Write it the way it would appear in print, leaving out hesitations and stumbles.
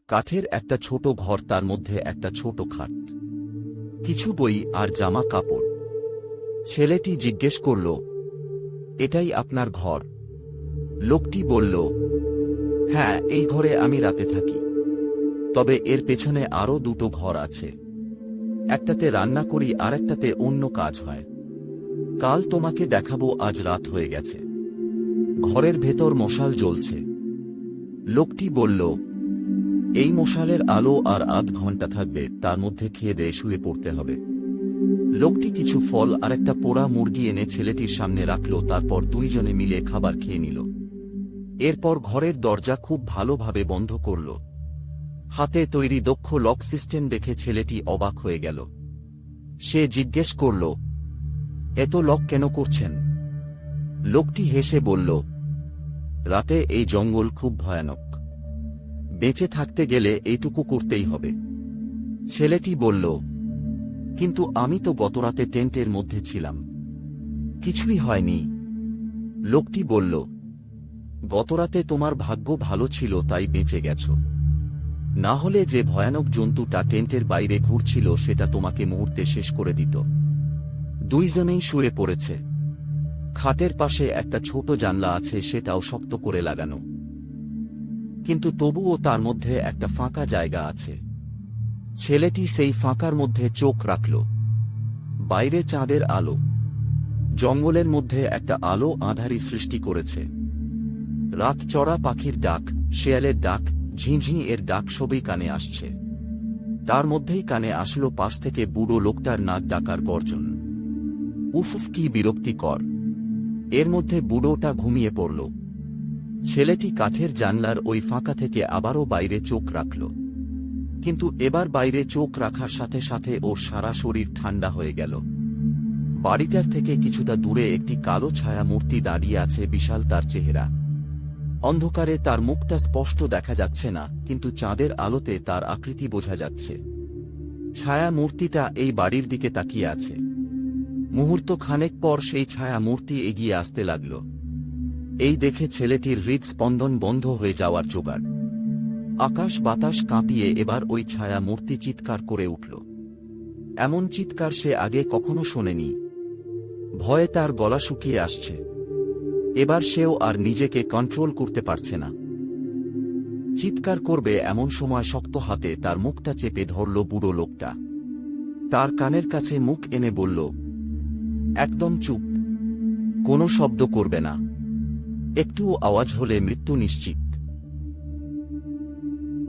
কাঠের একটা ছোট ঘর, তার মধ্যে একটা ছোট খাট, কিছু বই আর জামা কাপড়। ছেলেটি জিজ্ঞেস করল, এটাই আপনার ঘর? লোকটি বলল, হ্যাঁ, এই ঘরে আমি রাতে থাকি, তবে এর পেছনে আরও দুটো ঘর আছে। একটাতে রান্না করি আর একটাতে অন্য কাজ হয়। কাল তোমাকে দেখাবো, আজ রাত হয়ে গেছে। ঘরের ভেতর মশাল জ্বলছে। লোকটি বলল, এই মশালের আলো আর আধ ঘন্টা থাকবে, তার মধ্যে খেয়ে দিয়ে শুয়ে পড়তে হবে। লোকটি কিছু ফল আর একটা পোড়া মুরগি এনে ছেলেটির সামনে রাখল, তারপর দুইজনে মিলে খাবার খেয়ে নিল। এরপর ঘরের দরজা খুব ভালোভাবে বন্ধ করল। হাতে তৈরি দক্ষ লক সিস্টেম দেখে ছেলেটি অবাক হয়ে গেল। সে জিজ্ঞেস করল, এত লক কেন করছেন? লোকটি হেসে বলল, রাতে এই জঙ্গল খুব ভয়ানক, বেঁচে থাকতে গেলে এইটুকু করতেই হবে। ছেলেটি বলল, কিন্তু আমি তো গতরাতে টেন্টের মধ্যে ছিলাম, কিছুই হয়নি। লোকটি বলল, গতরাতে তোমার ভাগ্য ভালো ছিল, তাই বেঁচে গেছ, না হলে যে ভয়ানক জন্তুটা টেন্টের বাইরে ঘুরছিল সেটা তোমাকে মুহূর্তে শেষ করে দিত। দুইজনেই শুয়ে পড়েছে। খাটের পাশে একটা ছোট জানলা আছে, সেটাও শক্ত করে লাগানো, কিন্তু তবুও তার মধ্যে একটা ফাঁকা জায়গা আছে। ছেলেটি সেই ফাঁকার মধ্যে চোখ রাখল। বাইরে চাঁদের আলো, জঙ্গলের মধ্যে একটা আলো আঁধারি সৃষ্টি করেছে। রাত চড়া পাখির ডাক, শেয়ালের ডাক, ঝিঁঝি এর ডাক সবই কানে আসছে। তার মধ্যেই কানে আসলো পাশ থেকে বুড়ো লোকটার নাক ডাকার গর্জন। উফ, কি বিরক্তিকর! এর মধ্যে বুড়োটা ঘুমিয়ে পড়ল। ছেলেটি কাঠের জানলার ওই ফাঁকা থেকে আবারও বাইরে চোখ রাখল, কিন্তু এবার বাইরে চোখ রাখার সাথে সাথে ওর সারা শরীর ঠান্ডা হয়ে গেল। বাড়িটার থেকে কিছুটা দূরে একটি কালো ছায়া মূর্তি দাঁড়িয়ে আছে, বিশাল তার চেহারা। অন্ধকারে তার মুখটা স্পষ্ট দেখা যাচ্ছে না, কিন্তু চাঁদের আলোতে তার আকৃতি বোঝা যাচ্ছে। ছায়া মূর্তিটা এই বাড়ির দিকে তাকিয়ে আছে। মুহূর্ত খানেক পর সেই ছায়া মূর্তি এগিয়ে আসতে লাগল। এই দেখে ছেলেটির হৃদস্পন্দন বন্ধ হয়ে যাওয়ার জোগাড়। আকাশ বাতাস কাঁপিয়ে এবার ওই ছায়া মূর্তি চিৎকার করে উঠল। এমন চিৎকার সে আগে কখনো শোনেনি। ভয়ে তার গলা শুকিয়ে আসছে। এবার সেও আর নিজেকে কন্ট্রোল করতে পারছে না। চিৎকার করবে এমন সময় শক্ত হাতে তার মুখটা চেপে ধরল বুড়ো লোকটা। তার কানের কাছে মুখ এনে বলল, একদম চুপ, কোনো শব্দ করবে না, একটুও আওয়াজ হলে মৃত্যু নিশ্চিত।